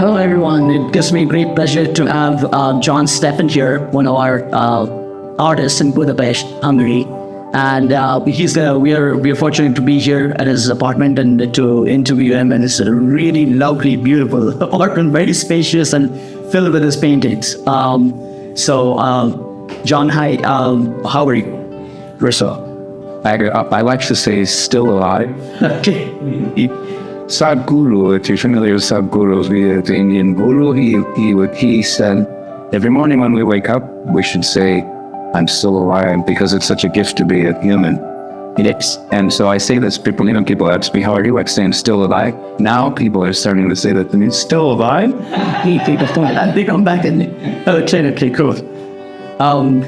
Hello, everyone. It gives me great pleasure to have John Steffen here, one of our artists in Budapest, Hungary. And we are fortunate to be here at his apartment and to interview him. And it's a really lovely, beautiful apartment, very spacious and filled with his paintings. John, hi. How are you? I like to say still alive. Okay. Sadhguru, if you're familiar with Sadhguru, the Indian guru, he said, every morning when we wake up, we should say, I'm still alive, because it's such a gift to be a human. It is. And so I say this, people ask me, how are you? I say, I'm still alive. Now people are starting to say that to me, still alive? I think I'm back in it. Okay, cool. Tell me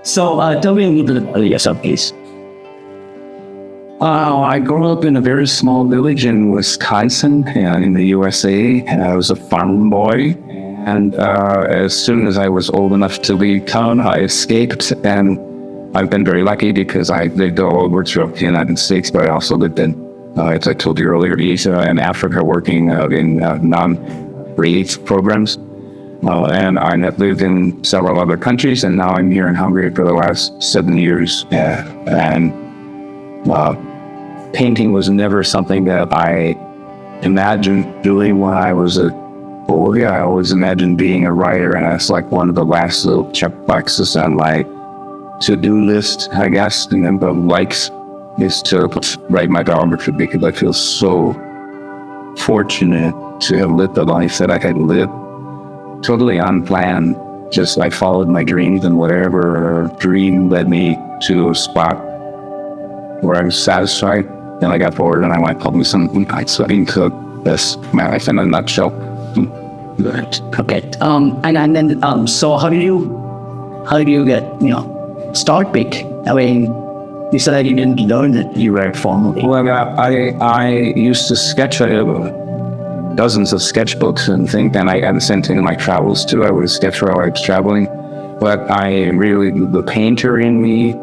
a little bit about yourself, please. I grew up in a very small village in Wisconsin, in the USA. I was a farm boy. And as soon as I was old enough to leave town, I escaped. And I've been very lucky because I lived all over throughout the United States, but I also lived in, as I told you earlier, Asia and Africa, working in non-relief programs. And I have lived in several other countries, and now I'm here in Hungary for the last 7 years. Painting was never something that I imagined doing when I was a boy. I always imagined being a writer, and that's like one of the last little checkboxes on my to-do list, I guess. And then the likes is to write my biography, because I feel so fortunate to have lived the life that I had lived. Totally unplanned. Just I followed my dreams, and whatever dream led me to a spot where I was satisfied. Then I got bored and I went public some nights. So I think that's my life in a nutshell. Good. Okay. And then so how did you get start painting? I mean, you said that you didn't learn it. You were formally. Well, I used to sketch. I have dozens of sketchbooks and things, and I had sent in my travels too. I would sketch while I was traveling. But the painter in me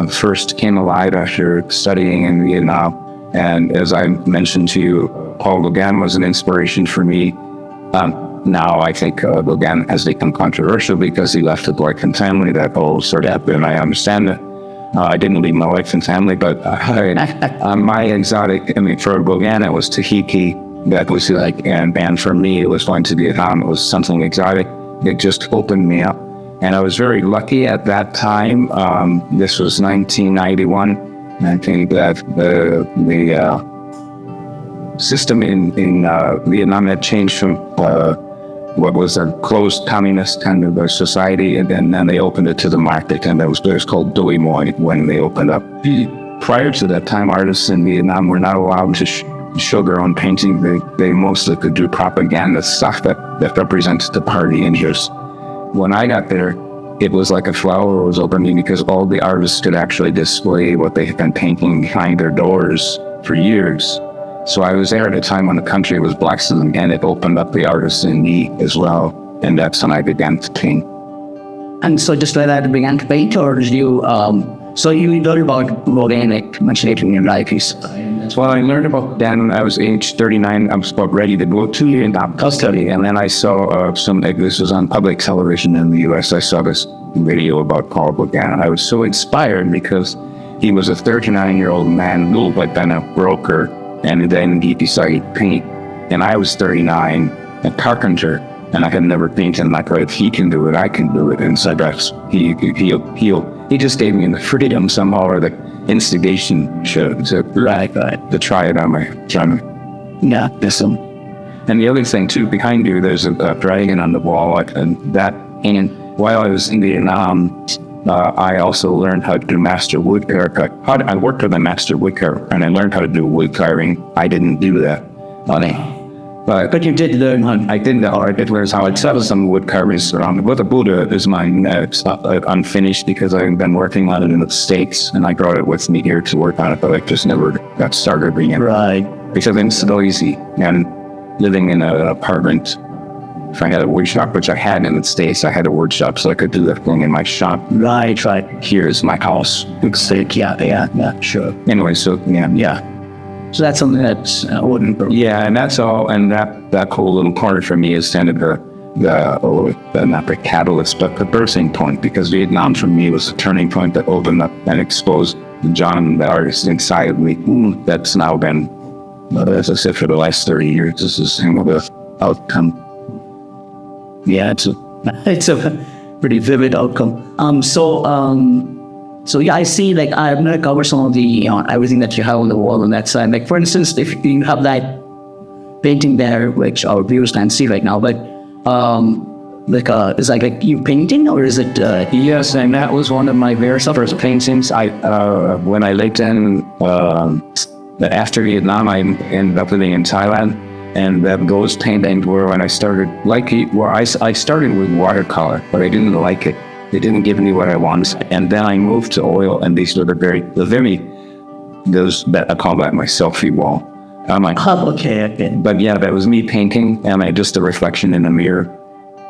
first came alive after studying in Vietnam. And as I mentioned to you, Paul Gauguin was an inspiration for me. Now I think Gauguin has become controversial because he left his wife and family. That all sort of happened. I understand that. I didn't leave my wife and family, but my exotic, for Gauguin, it was Tahiti. That was and for me, it was going to Vietnam. It was something exotic. It just opened me up. And I was very lucky at that time. This was 1991. I think that the system in Vietnam had changed from what was a closed communist kind of a society, and then they opened it to the market, and it was called Doi Moi when they opened up. Prior to that time, artists in Vietnam were not allowed to show their own painting. They mostly could do propaganda stuff that represents the party interests. When I got there, it was like a flower was opening, because all the artists could actually display what they had been painting behind their doors for years. So I was there at a time when the country was blossoming, and it opened up the artists in me as well. And that's when I began to paint. And so just like that, you began to paint, or did you, so you learned about organic much later in your life? Well, I learned about that when I was age 39. I was about ready to go to Vietnam custody. And then I saw this was on public television in the US. I saw this video about Paul Gauguin. I was so inspired because he was a 39-year-old man who had been a broker, and then he decided to paint. And I was 39, a carpenter, and I had never painted. And I thought, if he can do it, I can do it. And so he just gave me the freedom somehow, or the instigation to try it on my drum. Yeah, listen. And the other thing too, behind you, there's a dragon on the wall, and while I was in Vietnam, I also learned how to do master woodcarving. I worked with a master woodcarver, and I learned how to do wood carving. I didn't do that. But you did learn how. I did learn how to sell some wood carvings around. But the Buddha is mine. It's unfinished because I've been working on it in the States, and I brought it with me here to work on it, but I just never got started being it. Right. Because it's so easy. And living in an apartment, if I had a wood shop, which I had in the States, I had a wood shop, so I could do that thing in my shop. Right. Here's my house. Yeah, sure. Anyway, so yeah. So that's something that's wouldn't. Yeah, and that's all. And that whole little corner for me is kind of not the catalyst, but the birthing point, because Vietnam for me was a turning point that opened up and exposed John, the artist inside of me. That's now been, as I said, for the last 30 years, this is the outcome. Yeah, it's a pretty vivid outcome. So yeah, I see. Like, I'm gonna cover some of the everything that you have on the wall on that side. Like, for instance, if you have that painting there, which our viewers can't see right now, but is like you painting, or is it? Yes, and that was one of my very first paintings. When I lived in after Vietnam, I ended up living in Thailand, and those paintings were when I started I started with watercolor, but I didn't like it. They didn't give me what I wanted, and then I moved to oil, and these were those that I call that my selfie wall. I'm like, okay. But yeah, that was me painting, and just a reflection in a mirror.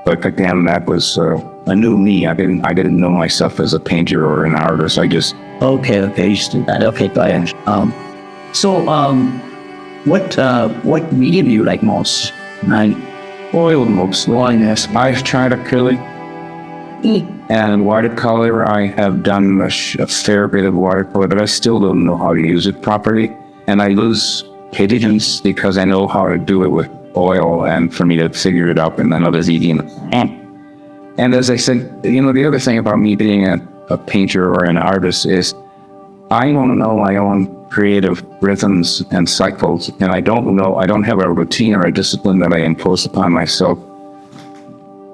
But again, that was a new me. I didn't know myself as a painter or an artist. I just okay. You just did that. Okay, got it. What medium do you like most? oil mostly. Yes, I've tried acrylic and watercolor. I have done a fair bit of watercolor, but I still don't know how to use it properly, and I lose patience because I know how to do it with oil, and for me to figure it out, and then others eating. And as I said, the other thing about me being a painter or an artist is I don't know my own creative rhythms and cycles, and I don't have a routine or a discipline that I impose upon myself.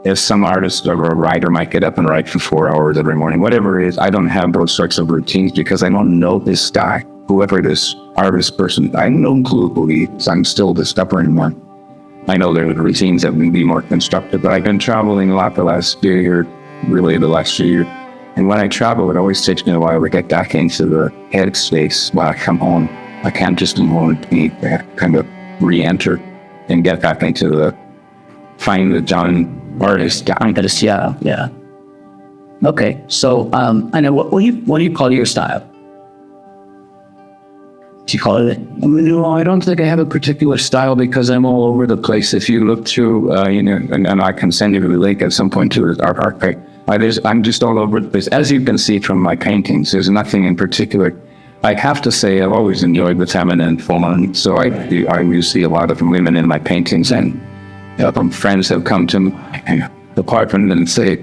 As some artist or a writer might get up and write for 4 hours every morning, whatever it is, I don't have those sorts of routines because I don't know this guy, whoever this artist person, I have no clue who he is. I'm still the stubborn one. I know there are routines that would be more constructive, but I've been traveling a lot the last year, really the last year. And when I travel, it always takes me a while to get back into the headspace when I come home. I can't just go home and paint. I have to kind of re-enter and get back into find the John artist. Yeah. Okay, so I know what do you call your style? Do you call it? No, I don't think I have a particular style because I'm all over the place. If you look through, and I can send you the link at some point to our archive. I'm just all over the place. As you can see from my paintings, there's nothing in particular. I have to say I've always enjoyed the feminine form, so I see a lot of women in my paintings, and friends have come to my apartment and say,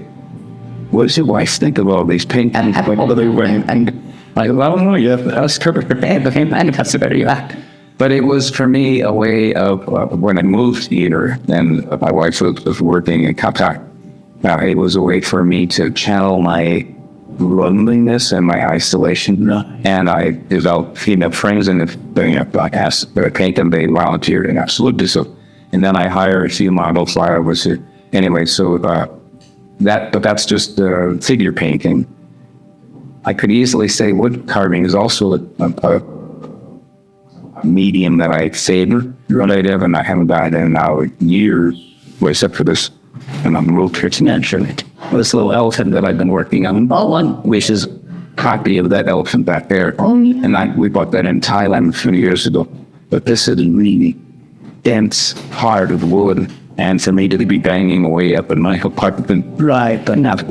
"What does your wife think of all these paintings?" I don't know, yeah, that's perfect. That's a very act. But it was for me a way of when I moved here, and my wife was working in Qatar. It was a way for me to channel my loneliness and my isolation, and I developed female friends. And if I asked them to paint them, they volunteered, and absolutely so. And then I hired a few models while I was here. Anyway, so that's just figure painting. I could easily say wood carving is also a medium that I favor, relative, and I haven't done it in now years, except for this. And I'm real to mention it. This little elephant that I've been working on, which is a copy of that elephant back there. And we bought that in Thailand a few years ago. But this is really dense, hard of wood, and for me to be banging away up in my apartment. Right, but not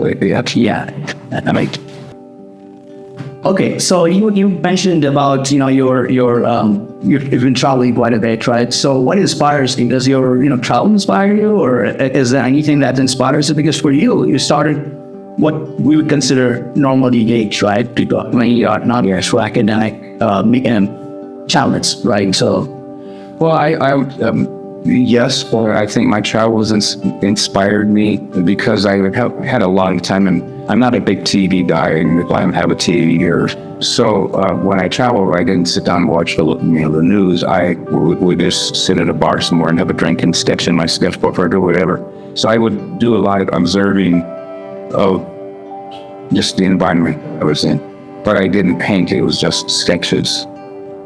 yeah. Okay, so you mentioned about you've been traveling quite a bit, right? So what inspires you? Does your travel inspire you, or is there anything that inspires you? Because for you started what we would consider normally age, right? When you are not for academic talents, right? So, well, yes, I think my travels inspired me because I had a long time, and I'm not a big TV guy, and I don't have a TV here. So when I travel, I didn't sit down and watch the news. I would just sit at a bar somewhere and have a drink and sketch in my sketchbook or do whatever. So I would do a lot of observing of just the environment I was in. But I didn't paint, it was just sketches.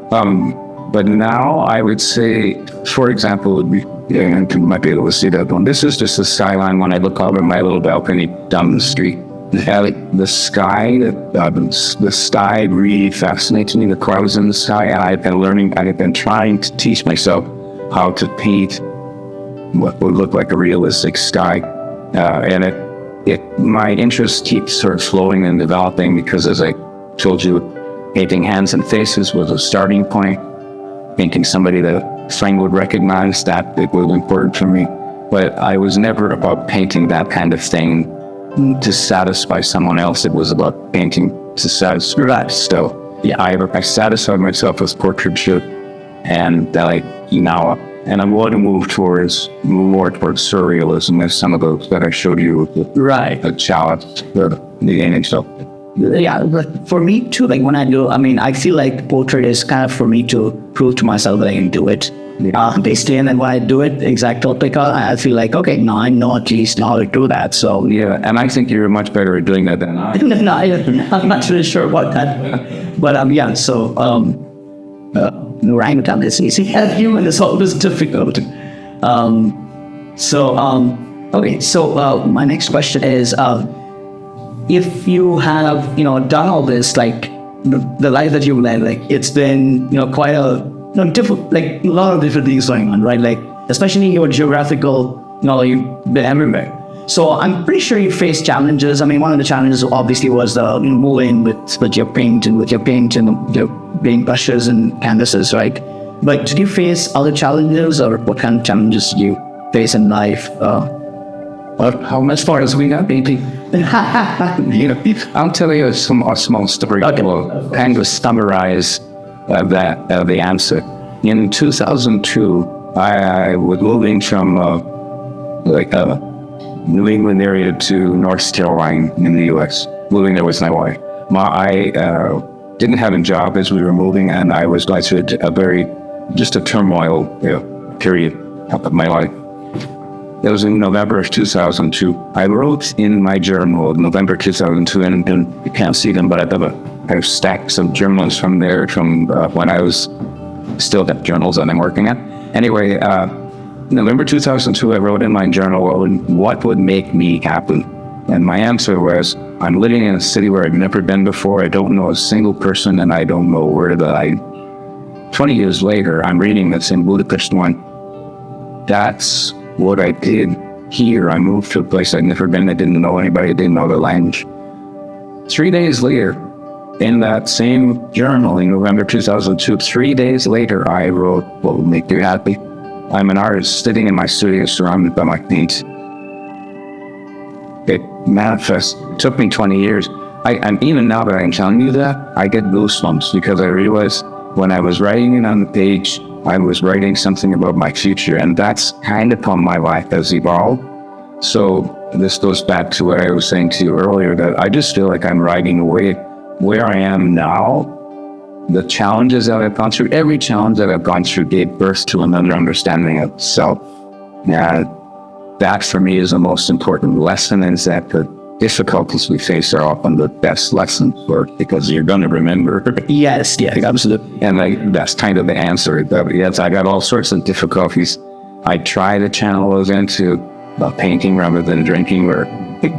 But now I would say, for example, you might be able to see that one. This is just a skyline when I look over my little balcony down the street. the sky, the sky really fascinates me. The clouds in the sky, and I've been trying to teach myself how to paint what would look like a realistic sky. And my interest keeps sort of flowing and developing because, as I told you, painting hands and faces was a starting point. Painting somebody that a friend would recognize, that it was important for me. But I was never about painting that kind of thing to satisfy someone else. It was about painting to satisfy that. So yeah, I satisfied myself with portraiture, and and I'm going to move more towards surrealism, as some of those that I showed you with the chalice, the image. So yeah, but for me too, like when I feel like portrait is kind of for me to prove to myself that I can do it. Basically, and then when I do it, exact replica, I feel like, okay, now I know at least how to do that. So yeah, and I think you're much better at doing that than I. No, I'm not really sure about that. But yeah, so orangutan is easy. Human is always difficult. Okay, so my next question is, if you have done all this, like the life that you've led, like it's been quite a different, like a lot of different things going on, right? Like especially your geographical, you've been everywhere. So I'm pretty sure you faced challenges. I mean, one of the challenges obviously was the moving with your paint and your paint brushes and canvases, right? But did you face other challenges, or what kind of challenges did you face in life? How much far as we got painting? I'll tell you a small story. Okay. Will kind of summarize the answer. In 2002, I was moving from New England area to North Carolina in the U.S. Moving there with my wife. I didn't have a job as we were moving, and I was going through a turmoil period of my life. It was in November of 2002. I wrote in my journal November 2002, and you can't see them, but I've stacked some journals from there from when I was still at journals that I'm working at. Anyway, November 2002, I wrote in my journal, what would make me happy? And my answer was, I'm living in a city where I've never been before. I don't know a single person, and I don't know where to go. 20 years later, I'm reading this in Budapest one. That's what I did here. I moved to a place I'd never been. I didn't know anybody. I didn't know the language. 3 days later, in that same journal in November 2002, 3 days later, I wrote, what would make you happy? I'm an artist sitting in my studio surrounded by my paint. It manifests. It took me 20 years. And even now that I'm telling you that, I get goosebumps because I realize when I was writing it on the page, I was writing something about my future, and that's kind of how my life has evolved. So this goes back to what I was saying to you earlier, that I just feel like I'm riding away where I am now. The challenges that I've gone through, every challenge that I've gone through gave birth to another understanding of self. Yeah, that for me is the most important lesson, is that the difficulties we face are often the best lessons because you're going to remember. Yes, absolutely. And that's kind of the answer. Yes, I got all sorts of difficulties. I try to channel those into painting rather than drinking or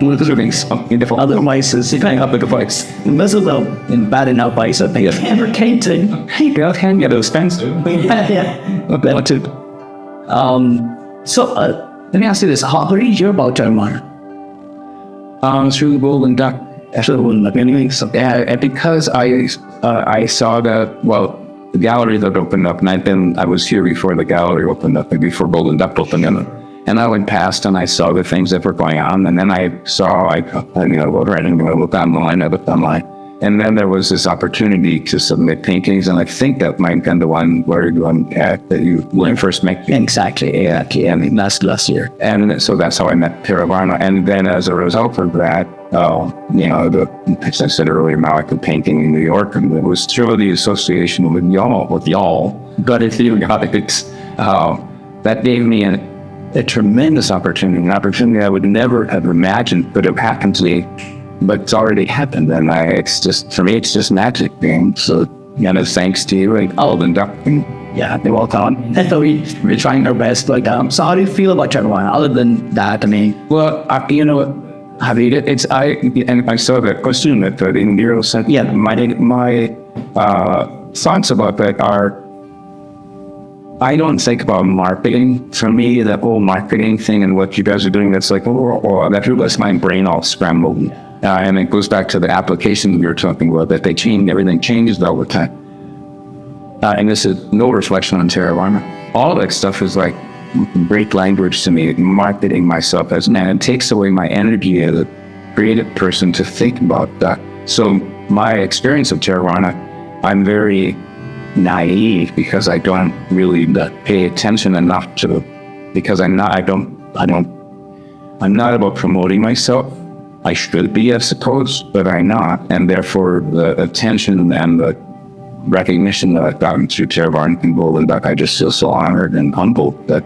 doing something different. Other vices, kind of the vice. Miserable and bad enough vice, I think. Ever painting. You can get expensive. That too. So let me ask you this: how did you hear about Teravarna? Through the Golden Duck. Anyway, so, because I saw the gallery that opened up, and I was here before the gallery opened up, and before Golden Duck opened up, and I went past and I saw the things that were going on, and then I looked online, and then there was this opportunity to submit paintings, and I think that might have been the one where that you first met. Exactly, and last year. And so that's how I met Teravarna. And then as a result of that, as I said earlier, now I could painting in New York, and it was through the association with y'all, but if you got it, that gave me a tremendous opportunity, an opportunity I would never have imagined could have happened to me, but it's already happened. And for me, it's just magic being. So, thanks to you and Golden Duck. Yeah, they're well done. So we're trying our best. So how do you feel about Teravarna? Other than that, well, I mean, and I saw that question that the Nero said. Yeah. My thoughts about that are, I don't think about marketing. For me, that whole marketing thing and what you guys are doing, that's like, that's my brain all scrambled. And it goes back to the application we were talking about, that they change, everything changes all the time. And this is no reflection on Teravarna. All that stuff is like great language to me, marketing myself as, and it takes away my energy as a creative person to think about that. So my experience of Teravarna, I'm very naive because I don't really pay attention enough to, because I'm not about promoting myself. I should be, I suppose, but I'm not. And therefore the attention and the recognition that I've gotten through Teravarna and Golden Duck, I just feel so honored and humbled that,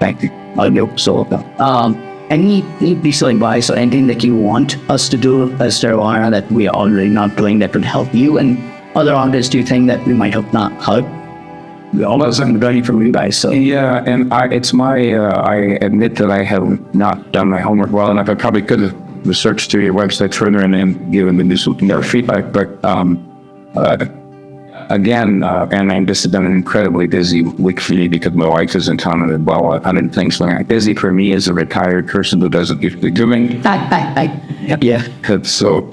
thank you. I know. So, any piece of advice or anything that you want us to do as Teravarna that we are already not doing that would help you and other artists? Do you think that we might help not help? We almost are ready from you guys. So yeah, and I admit that I have not done my homework well enough. I probably could have researched through your website further and then given me some feedback. But again, and this has been an incredibly busy week for me because my wife is in town and well, 100 things going on. Busy for me as a retired person who doesn't usually do it. yeah. So,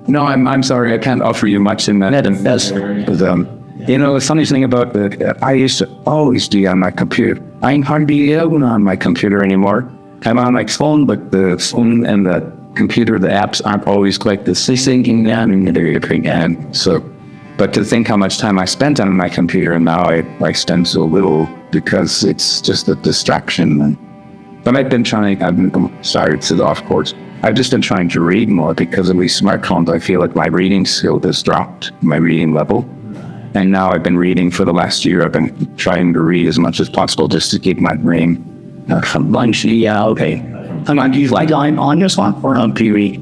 no, I'm sorry, I can't offer you much in that. That's the funny thing about I used to always be on my computer. I'm hardly ever on my computer anymore. I'm on my phone, but the phone and the computer, the apps aren't always quite the same. And so, but to think how much time I spent on my computer, and now I spend so little because it's just a distraction. But I've been trying, sorry, it's off course. I've just been trying to read more because of these smartphones. I feel like my reading skill has dropped, my reading level. And now I've been reading for the last year. I've been trying to read as much as possible just to keep my brain yeah, okay. Do you write on your smartphone or on TV?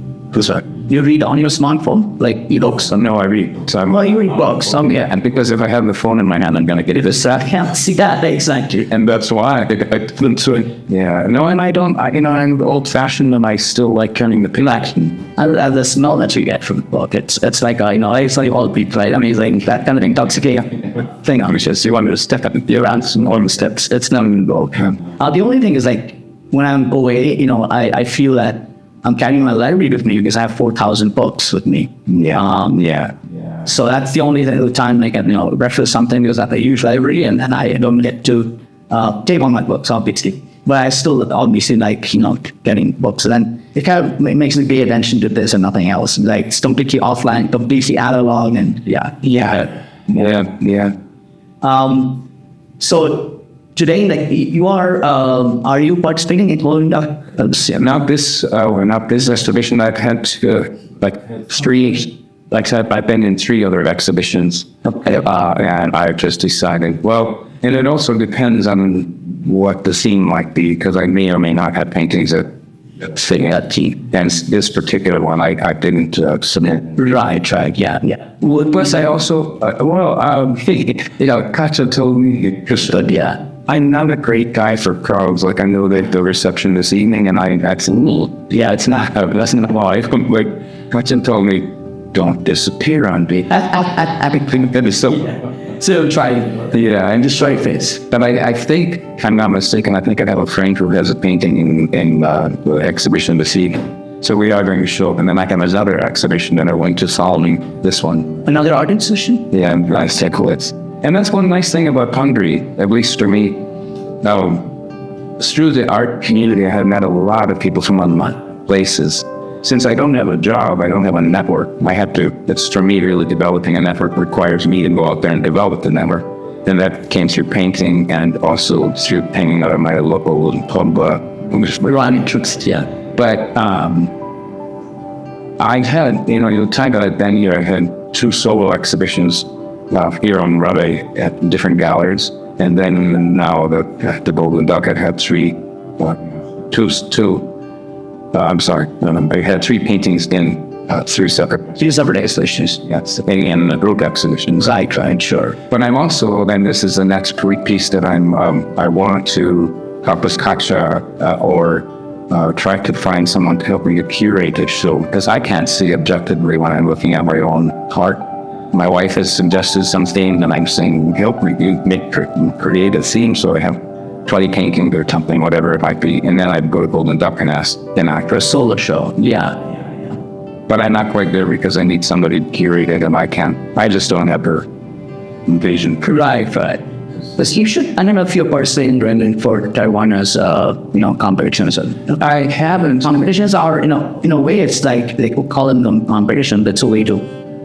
You read on your smartphone, like e-books? No, I read. So well, you read books, yeah. And because if I have the phone in my hand, I'm going to get it. I can't see that, exactly. And that's why yeah. No, and I don't, I'm old-fashioned and I still like turning the page. And the smell that you get from the book, it's like, it's like all people, right? I mean, like that kind of intoxicating thing. I'm just, you want me to step up your hands and all the steps. It's not even book. The only thing is like, when I'm away, I feel that I'm carrying my library with me because I have 4,000 books with me. Yeah. So that's the only time I can, reference something because I have a huge library and I don't get to take on my books, obviously. But I still obviously like, getting books. And then it kind of makes me pay attention to this and nothing else. Like it's completely offline, completely analog and yeah. So today, like you are you participating in Golden Duck? Not this exhibition. I've had three. Like I said, I've been in 3 other exhibitions, and I've just decided. Well, and it also depends on what the theme might be, because I may or may not have paintings that fit that theme. And this particular one, I didn't submit. Right, yeah. Well, plus I also, Katja told me, Yeah. I'm not a great guy for crowds. Like I know that the reception this evening, and it's not. That's not why. Like Katja told me, don't disappear on me. So try. Yeah, and just try face. But I think, if I'm not mistaken, I think I have a friend who has a painting in the exhibition this evening. So we are going to show up, and then I have another exhibition that are going to following this one. Another art exhibition? Yeah, nice techniques. And that's one nice thing about Hungary, at least for me. Now, through the art community, I have met a lot of people from other places. Since I don't have a job, I don't have a network. It's for me really developing a network requires me to go out there and develop the network. And that came through painting and also through hanging out at my local pub. We're on interest, yeah. But I had, the time that I've been here, I had 2 solo exhibitions here on Raleigh at different galleries. And then now the Golden Duck, I had 3 I had 3 paintings in 3 separate exhibitions. Yes, in group exhibitions. Right, sure. But I'm also, then this is the next Greek piece that I want to help with Katja or tried to find someone to help me to curate a show, because I can't see objectively when I'm looking at my own art. My wife has suggested something, and I'm saying, help me create a theme. So I have 20 paintings or something, whatever it might be. And then I'd go to Golden Duck and ask an actor a solo show. Yeah. But I'm not quite there because I need somebody to curate it, and I can't. I just don't have her vision. Right. But you should, I don't know if you're personally running for Teravarna's, competitions. I haven't. Competitions are, in a way, it's like, they could call them competition, but it's a way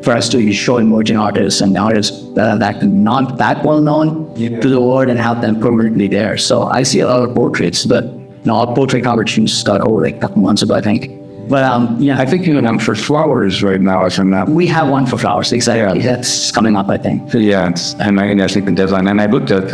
for us to show emerging artists and artists that are not that well known to the world and have them permanently there. So I see a lot of portraits, but our portrait competitions started over like a couple months ago, I think. But I think you're for flowers right now, if I'm not. We have one for flowers, exactly. That's coming up, I think. Yeah, and I think the deadline. And I looked at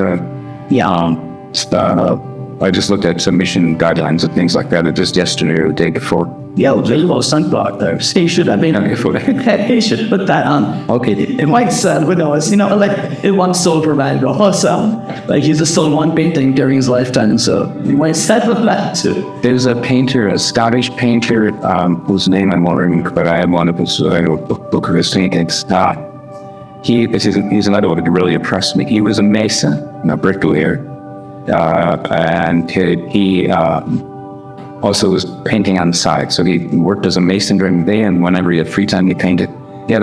I just looked at submission guidelines and things like that just yesterday or the day before. Yeah, very well sunblock there. So you should, he should put that on. Okay. It might sell, who knows, like it once sold for Van Gogh also. Like he just sold one painting during his lifetime, so you might sell that too. There's a painter, a Scottish painter, whose name I'm wondering, but I have one of his book of his paintings. He's another one that really impressed me. He was a mason, a bricklayer, and he also was painting on the side. So he worked as a mason during the day, and whenever he had free time, he painted. He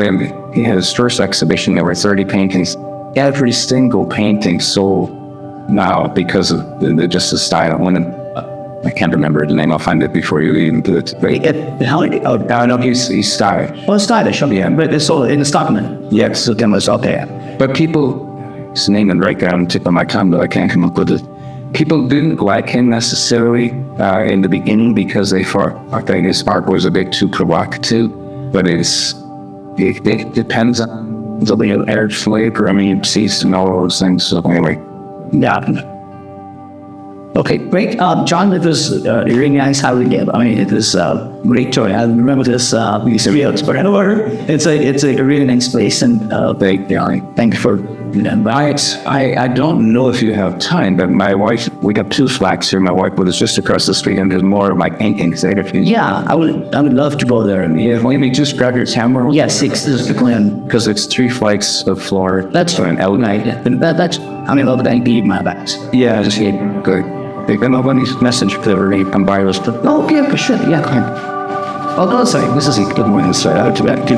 had his first exhibition. There were 30 paintings. Every single painting sold now because of just the style. I can't remember the name. I'll find it before you even do it. No, he's stylish. Oh, stylish. Okay. Yeah, but it's sold in Stockman. Yes, so then was okay. But people, his name is right there on the tip of my tongue, but I can't come up with it. People didn't like him necessarily in the beginning because they thought his art was a bit too provocative. But it depends on the air flavor. I mean, season and all those things. So anyway, yeah. Okay, great. John, it was really nice having you. I mean, it was great joy. I remember this videos, but it's a really nice place, and thank you for I don't know if you have time, but my wife, we got 2 flags here. My wife was just across the street, and there's more of my paintings there. Yeah, I would love to go there. Yeah, maybe just grab your camera. Yes, because it's 3 flights of floor. That's an right. That's how many love that be my bags. Yeah, just good. They got nobody's message delivery from virus. Oh, yeah, for sure. Yeah. Oh, no, sorry. This is a good one. Sorry, I have to back too.